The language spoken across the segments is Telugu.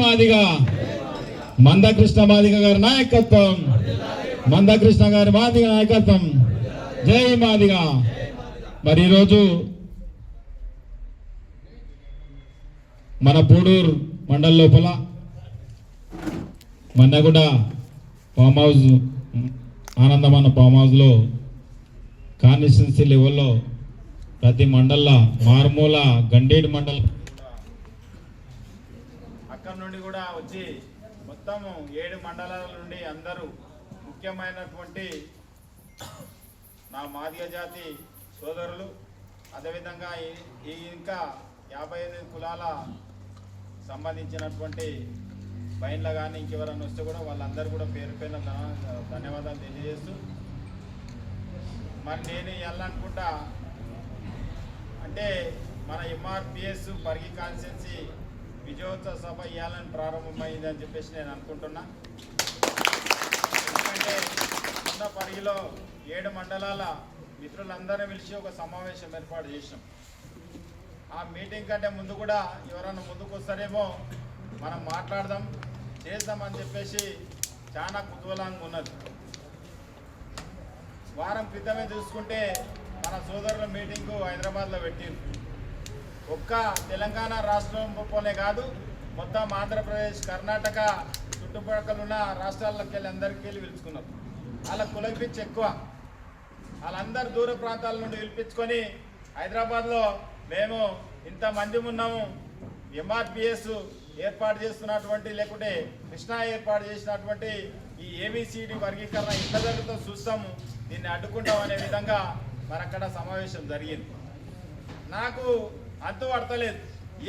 మాదిగా మందకృష్ణ మాదిగ గారి నాయకత్వం, మందకృష్ణ గారి మాదిగ నాయకత్వం, జై మాదిగా. మరి ఈరోజు మన పూడూరు మండల లోపల మన్నగూడ ఫామ్ హౌస్, ఆనందమన్న ఫామ్ హౌస్లో కాన్స్టిట్యున్సీ లెవెల్లో ప్రతి మండల మారుమూల గండేడు మండలం అక్కడ నుండి కూడా వచ్చి మొత్తం 7 మండలాల నుండి అందరూ ముఖ్యమైనటువంటి నా మాదిగ జాతి సోదరులు, అదేవిధంగా ఇంకా 58 కులాల సంబంధించినటువంటి బయన్లు కానీ ఇంకెవరన్నా వస్తే కూడా వాళ్ళందరూ కూడా పేరు పేరున ధన్యవాదాలు తెలియజేస్తూ, మరి నేను వెళ్ళాలనుకుంటా అంటే మన ఎంఆర్పిఎస్ పరిగి కాన్స్టిట్యున్సీ విజయోత్సవ సభ ఇవ్వాలని ప్రారంభమైంది అని చెప్పేసి నేను అనుకుంటున్నా. ఎందుకంటే ఉన్న పరిగిలో 7 మండలాల మిత్రులందరినీ పిలిచి ఒక సమావేశం ఏర్పాటు చేసినాం. ఆ మీటింగ్ కంటే ముందు కూడా ఎవరన్నా ముందుకు వస్తారేమో మనం మాట్లాడదాం చేద్దామని చెప్పేసి చాలా కుతూహలంగా ఉన్నది. వారం క్రితమే చూసుకుంటే మన సోదరుల మీటింగు హైదరాబాద్లో పెట్టింది. ఒక్క తెలంగాణ రాష్ట్రంలోనే కాదు, మొత్తం ఆంధ్రప్రదేశ్, కర్ణాటక చుట్టుపక్కల ఉన్న రాష్ట్రాల్లోకి వెళ్ళి అందరికీ వెళ్ళి పిలుచుకున్నాం. వాళ్ళ కుల పిచ్చి ఎక్కువ, వాళ్ళందరూ దూర ప్రాంతాల నుండి పిలిపించుకొని హైదరాబాద్లో మేము ఇంతమంది ఉన్నాము, ఎంఆర్పిఎస్ ఏర్పాటు చేస్తున్నటువంటి లేకుంటే కృష్ణా ఏర్పాటు చేసినటువంటి ఈ ఏబిసిడి వర్గీకరణ ఇంత జరుగుతో చూస్తాము, దీన్ని అడ్డుకుంటాం అనే విధంగా మరి అక్కడ సమావేశం జరిగింది. నాకు అంతు పడతలేదు,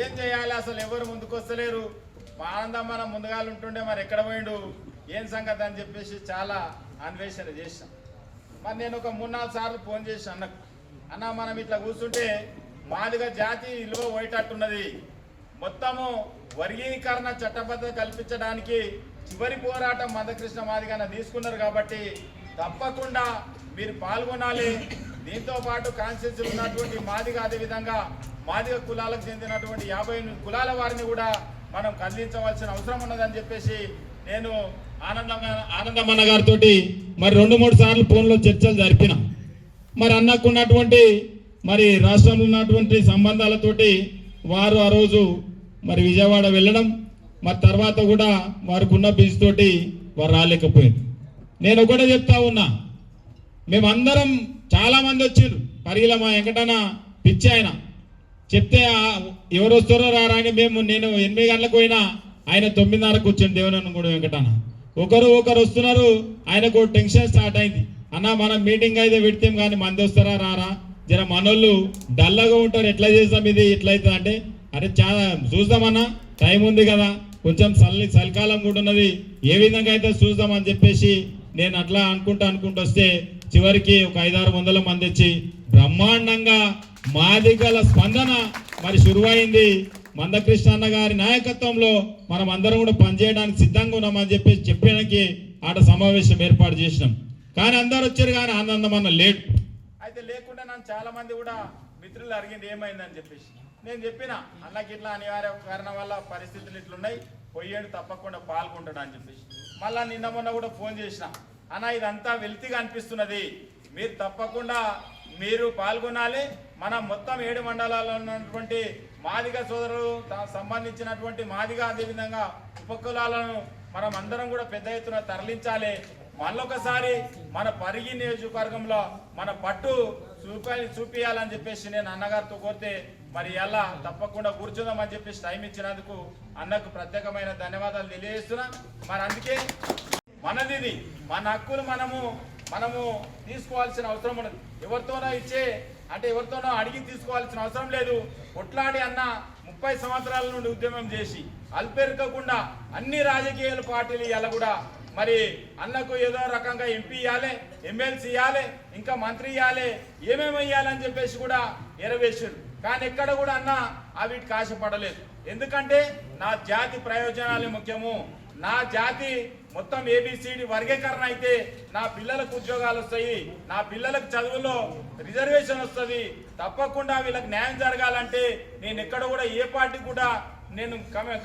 ఏం చేయాలి, అసలు ఎవరు ముందుకు వస్తలేరు. మా ఆనందం మనం ముందుగా ఉంటుండే మరి ఎక్కడ పోయిండు, ఏం సంగతి అని చెప్పేసి చాలా అన్వేషణ చేశాం. మరి నేను ఒక 3-4 సార్లు ఫోన్ చేసి అన్న మనం ఇట్లా కూర్చుంటే మాదిగ జాతి విలువ పోయేటట్టున్నది, మొత్తము వర్గీకరణ చట్టబద్ధత కల్పించడానికి చివరి పోరాటం మందకృష్ణ మాదిగన తీసుకున్నారు కాబట్టి తప్పకుండా మీరు పాల్గొనాలి. దీంతో పాటు కాన్స్టిట్యూన్సీ ఉన్నటువంటి మాదిగ, అదేవిధంగా మాదిగ కులాలకు చెందినటువంటి 58 కులాల వారిని కూడా మనం కదిలించవలసిన అవసరం ఉన్నదని చెప్పేసి నేను ఆనందమన్న గారితో మరి 2-3 సార్లు ఫోన్లో చర్చలు జరిపిన. మరి అన్నకున్నటువంటి మరి రాష్ట్రంలో ఉన్నటువంటి సంబంధాలతోటి వారు ఆ రోజు మరి విజయవాడ వెళ్ళడం, మరి తర్వాత కూడా వారికి ఉన్న బిజీ తోటి వారు రాలేకపోయింది. నేను ఒకటే చెప్తా ఉన్నా, మేమందరం చాలామంది వచ్చారు పరిగిల, మా వెంకటన్న పిచ్చి ఆయన చెప్తే ఎవరు వస్తారో రారా అని నేను 8 గంటలకు పోయినా ఆయన 9:30కు వచ్చాను దేవనన్న కూడా వెంకటన్న. ఒకరు వస్తున్నారు, ఆయనకు టెన్షన్ స్టార్ట్ అయింది. అన్న మనం మీటింగ్ అయితే పెడితే కానీ మంది వస్తారా రారా, జర మనోళ్ళు డల్లగా ఉంటారు, ఎట్లా చేస్తాం ఇది ఎట్లా అవుతుంది అంటే, అరే చాలా చూద్దామన్నా టైం ఉంది కదా, కొంచెం చలికాలం కూడా ఉన్నది, ఏ విధంగా అయితే చూద్దామని చెప్పేసి నేను అట్లా అనుకుంటూ వస్తే చివరికి ఒక 500-600 మంది వచ్చి బ్రహ్మాండంగా మాదిగల స్పందన మరి శురువైంది. మందకృష్ణ గారి నాయకత్వంలో మనం అందరం కూడా పనిచేయడానికి సిద్ధంగా ఉన్నామని చెప్పేసి చెప్పడానికి ఆట సమావేశం ఏర్పాటు చేసినాం. కానీ అందరు వచ్చారు కానీ ఆనందమన్న లేడు. అయితే లేకుండా నన్ను చాలా మంది కూడా మిత్రులు అడిగింది ఏమైందని చెప్పేసి నేను చెప్పిన, అన్నకి ఇట్లా అనివార్య కారణం వల్ల పరిస్థితులు ఇట్లున్నాయి, పోయేడు తప్పకుండా పాల్గొంటాడు అని చెప్పేసి. మళ్ళీ నిన్న మొన్న కూడా ఫోన్ చేసిన, అన్న ఇదంతా వెల్తిగా అనిపిస్తున్నది, మీరు తప్పకుండా మీరు పాల్గొనాలి. మన మొత్తం 7 మండలాల్లో ఉన్నటువంటి మాదిగ సోదరులు సంబంధించినటువంటి మాదిగ, అదేవిధంగా ఉపకులాలను మనం అందరం కూడా పెద్ద ఎత్తున తరలించాలి. మళ్ళొకసారి మన పరిగి నియోజకవర్గంలో మన పట్టు చూపియాలని చెప్పేసి నేను అన్నగారితో కోరితే మరి ఎలా తప్పకుండా కూర్చుందామని చెప్పేసి టైం ఇచ్చినందుకు అన్నకు ప్రత్యేకమైన ధన్యవాదాలు తెలియజేస్తున్నా. మరి అందుకే మనది మన హక్కులు మనము తీసుకోవాల్సిన అవసరం ఉన్నది. ఎవరితోనో ఎవరితోనో అడిగి తీసుకోవాల్సిన అవసరం లేదు. కొట్లాడి అన్న 30 సంవత్సరాల నుండి ఉద్యమం చేసి అల్పెరగకుండా అన్ని రాజకీయ పార్టీలు ఇవాళ కూడా మరి అన్నకు ఏదో రకంగా ఎంపీ ఇవ్వాలి, ఎమ్మెల్సీ ఇవ్వాలి, ఇంకా మంత్రి ఇవ్వాలి, ఏమేమి ఇవ్వాలని చెప్పేసి కూడా ఎరవేశాడు. కానీ ఎక్కడ కూడా అన్న వీటికి ఆశపడలేదు. ఎందుకంటే నా జాతి ప్రయోజనాలే ముఖ్యము, నా జాతి మొత్తం ఏబిసిడి వర్గీకరణ అయితే నా పిల్లలకు ఉద్యోగాలు వస్తాయి, నా పిల్లలకు చదువులో రిజర్వేషన్ వస్తుంది, తప్పకుండా వీళ్ళకి న్యాయం జరగాలంటే నేను ఎక్కడ కూడా ఏ పార్టీ కూడా నేను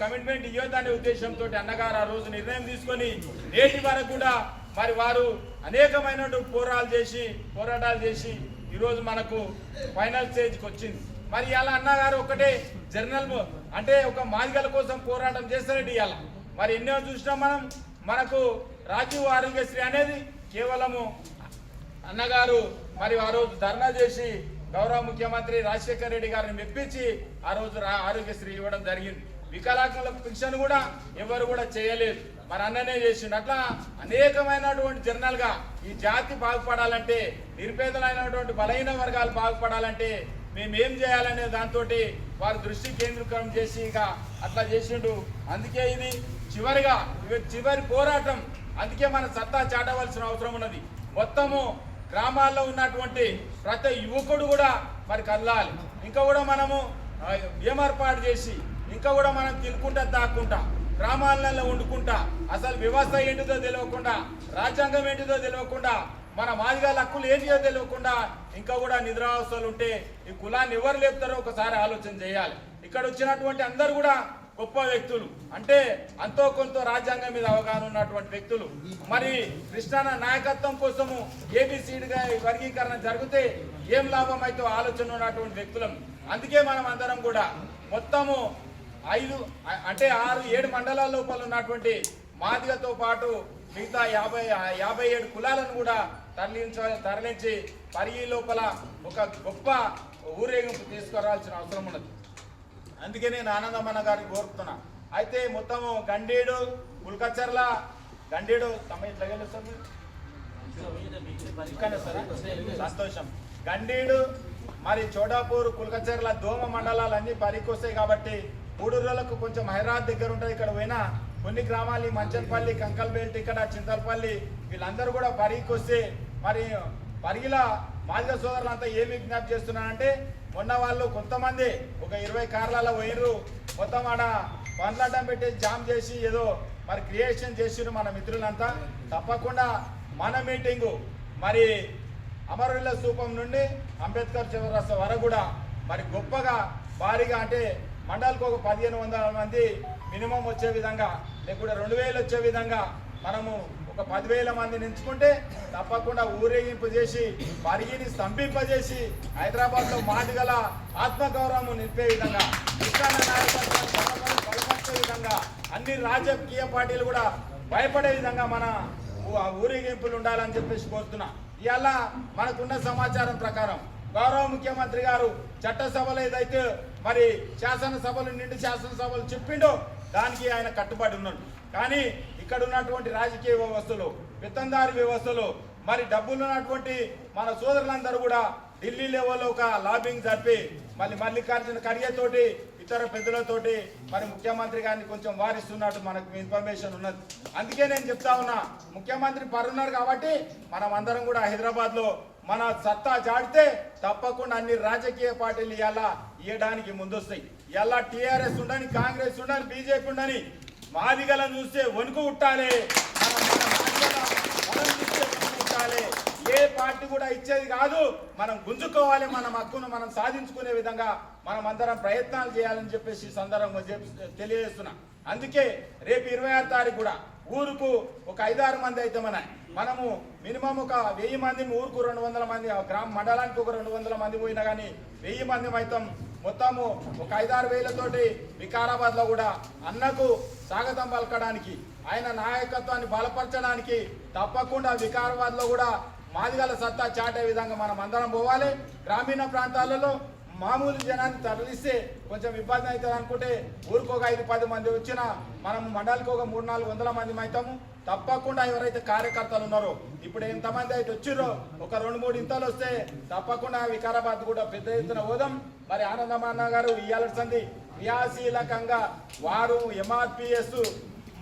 కమిట్మెంట్ ఇవ్వద్దనే ఉద్దేశంతో అన్నగారు ఆ రోజు నిర్ణయం తీసుకొని నేటి వరకు కూడా మరి వారు అనేకమైన పోరాటాలు చేసి ఈరోజు మనకు ఫైనల్ స్టేజ్కి వచ్చింది. మరి ఇలా అన్నగారు ఒకటే జర్నల్ అంటే ఒక మాదిగల కోసం పోరాటం చేస్తారండి. ఇవాళ మరి ఎన్నో చూసినాం మనకు రాజీవ్ ఆరోగ్యశ్రీ అనేది కేవలము అన్నగారు మరి ఆ రోజు ధర్నా చేసి గౌరవ ముఖ్యమంత్రి రాజశేఖర రెడ్డి గారిని మెప్పించి ఆ రోజు ఆరోగ్యశ్రీ ఇవ్వడం జరిగింది. వికలాంగుల పెన్షన్ కూడా ఎవరు కూడా చేయలేదు, మరి అన్ననే చేసిండు. అట్లా అనేకమైనటువంటి జర్నల్ గా ఈ జాతి బాగుపడాలంటే, నిరుపేదలైనటువంటి బలహీన వర్గాలు బాగుపడాలంటే మేమేం చేయాలనే దాంతో వారు దృష్టి కేంద్రీకరణ చేసి ఇక అట్లా చేసిండు. అందుకే ఇది చివరి పోరాటం. అందుకే మన సత్తా చాటవలసిన అవసరం ఉన్నది. మొత్తము గ్రామాల్లో ఉన్నటువంటి ప్రతి యువకుడు కూడా మరి కదలాలి. ఇంకా కూడా మనము ఏమర్పాటు చేసి ఇంకా కూడా మనం తినుకుంటా తాక్కుంటా గ్రామాలలో వండుకుంటా అసలు వ్యవస్థ ఏంటిదో తెలియకుండా, రాజ్యాంగం ఏంటిదో తెలియకుండా, మన మాదిగాల హక్కులు ఏంటిదో తెలియకుండా ఇంకా కూడా నిద్రావస్థలు ఉంటే ఈ కులాన్ని ఎవరు లేపుతారో ఒకసారి ఆలోచన చేయాలి. ఇక్కడ వచ్చినటువంటి అందరు కూడా గొప్ప వ్యక్తులు, అంటే అంతో కొంత రాజ్యాంగం మీద అవగాహన ఉన్నటువంటి వ్యక్తులు. మరి కృష్ణాన నాయకత్వం కోసము ఏబిసిడిగా వర్గీకరణ జరిగితే ఏం లాభం అయితే ఆలోచన ఉన్నటువంటి వ్యక్తులం. అందుకే మనం అందరం కూడా మొత్తము 6-7 మండలాల లోపల ఉన్నటువంటి మాదిగతో పాటు మిగతా 57 కులాలను కూడా తరలించి పరిగి లోపల ఒక గొప్ప ఊరేగింపు తీసుకురావాల్సిన అవసరం ఉన్నది. అందుకే నేను ఆనందమన్న గారిని కోరుతున్నా. అయితే మొత్తము గండేడు కుల్కచర్ల గండేడు సంతోషం. గండేడు మరి చోడాపూర్ కుల్కచర్ల దోమ మండలాలు అన్ని పరికి వస్తాయి కాబట్టి 3 రోజులకు కొంచెం హైదరాబాద్ దగ్గర ఉంటుంది. ఇక్కడ పోయినా కొన్ని గ్రామాలు మంచన్పల్లి, కంకల్బేల్ట్, ఇక్కడ చింతలపల్లి వీళ్ళందరూ కూడా పరికి వస్తే మరి పరిగిల మాదిగ సోదరులంతా ఏమి విజ్ఞప్తి చేస్తున్నారంటే, మొన్న వాళ్ళు కొంతమంది ఒక 20 కార్లలో పోయినరు, మొత్తం ఆడ పండ్లడ్డం పెట్టి జామ్ చేసి ఏదో మరి క్రియేషన్ చేసిరు మన మిత్రులంతా. తప్పకుండా మన మీటింగు మరి అమరవీరుల స్తూపం నుండి అంబేద్కర్ చౌరస్తా వరకు కూడా మరి గొప్పగా భారీగా, అంటే మండలకు ఒక 1500 మంది మినిమం వచ్చే విధంగా, లేకుంటే 2000 వచ్చే విధంగా మనము ఒక 10,000 మందిని ఎంచుకుంటే తప్పకుండా ఊరేగింపు చేసి పరిగిని స్తంభింపజేసి హైదరాబాద్లో మాదిగల ఆత్మగౌరవం నిలిపే విధంగా, కృష్ణాన నాయకత్వాన్ని బలపరిచే విధంగా, అన్ని రాజకీయ పార్టీలు కూడా భయపడే విధంగా మన ఊరేగింపులు ఉండాలని చెప్పేసి కోరుతున్నా. ఇవాళ మనకున్న సమాచారం ప్రకారం గౌరవ ముఖ్యమంత్రి గారు చట్టసభలు ఏదైతే మరి శాసనసభలు నిండి శాసనసభలు చెప్పిండో దానికి ఆయన కట్టుబడి ఉన్నాడు. కానీ ఇక్కడ ఉన్నటువంటి రాజకీయ వ్యవస్థలు, పెత్తందారి వ్యవస్థలు, మరి డబ్బులు ఉన్నటువంటి మన సోదరులందరూ కూడా ఢిల్లీ లెవెల్లో ఒక లాబింగ్ జరిపి మళ్ళీ మల్లికార్జున ఖర్గే తోటి ఇతర పెద్దలతోటి మరి ముఖ్యమంత్రి గారిని కొంచెం వారిస్తున్నట్టు మనకు ఇన్ఫర్మేషన్ ఉన్నది. అందుకే నేను చెప్తా ఉన్నా, ముఖ్యమంత్రి పరున్నారు కాబట్టి మనం అందరం కూడా హైదరాబాద్ లో మన సత్తా చాడితే తప్పకుండా అన్ని రాజకీయ పార్టీలు ఇలా ఇవ్వడానికి ముందొస్తాయి. ఇలా టీఆర్ఎస్ ఉండని, కాంగ్రెస్ ఉండని, బీజేపీ ఉండని, మాదిగలను చూస్తే వణుకు ఉట్టాలి, ఏ పార్టీ కూడా ఇచ్చేది కాదు, మనం గుంజుకోవాలి, మన హక్కును మనం సాధించుకునే విధంగా మనం అందరం ప్రయత్నాలు చేయాలని చెప్పేసి సందర్భంగా తెలియజేస్తున్నా. అందుకే రేపు 26 తారీఖు కూడా ఊరుకు ఒక 5-6 మంది అయితే మనము మినిమం ఒక 1000 మంది, ఊరుకు 200 మంది, గ్రామ మండలానికి ఒక 200 మంది పోయినా కానీ 1000 మంది అయితే మొత్తము ఒక 5-6 వేలతోటి వికారాబాద్ లో కూడా అన్నకు స్వాగతం పలకడానికి, ఆయన నాయకత్వాన్ని బలపరచడానికి తప్పకుండా వికారాబాద్ లో కూడా మాదిగల సత్తా చాటే విధంగా మనం అందరం పోవాలి. గ్రామీణ ప్రాంతాలలో మామూలు జనాన్ని తరలిస్తే కొంచెం ఇబ్బంది అవుతుంది అనుకుంటే ఊరికి ఒక 5-10 మంది వచ్చినా మనం మండలికి ఒక 300-400 మంది అవుతాము. తప్పకుండా ఎవరైతే కార్యకర్తలు ఉన్నారో, ఇప్పుడు ఎంతమంది అయితే వచ్చిర్రో ఒక 2-3 ఇంతలు వస్తే తప్పకుండా వికారాబాద్ కూడా పెద్ద ఎత్తున పోదాం. మరి ఆనందమన్న గారు ఇయ్యాల సంది క్రియాశీలకంగా వారు MRPS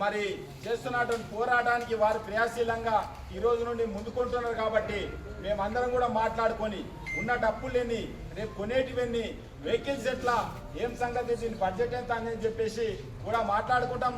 మరి చేస్తున్నటువంటి పోరాటానికి వారు క్రియాశీలంగా ఈ రోజు నుండి ముందుకుంటున్నారు. కాబట్టి మేమందరం కూడా మాట్లాడుకొని ఉన్న డబ్బులేని రేపు కొనేటివన్నీ, వెహికల్స్ ఎట్లా, ఏం సంగతి, దీని బడ్జెట్ ఎంత అని చెప్పేసి కూడా మాట్లాడుకుంటాం.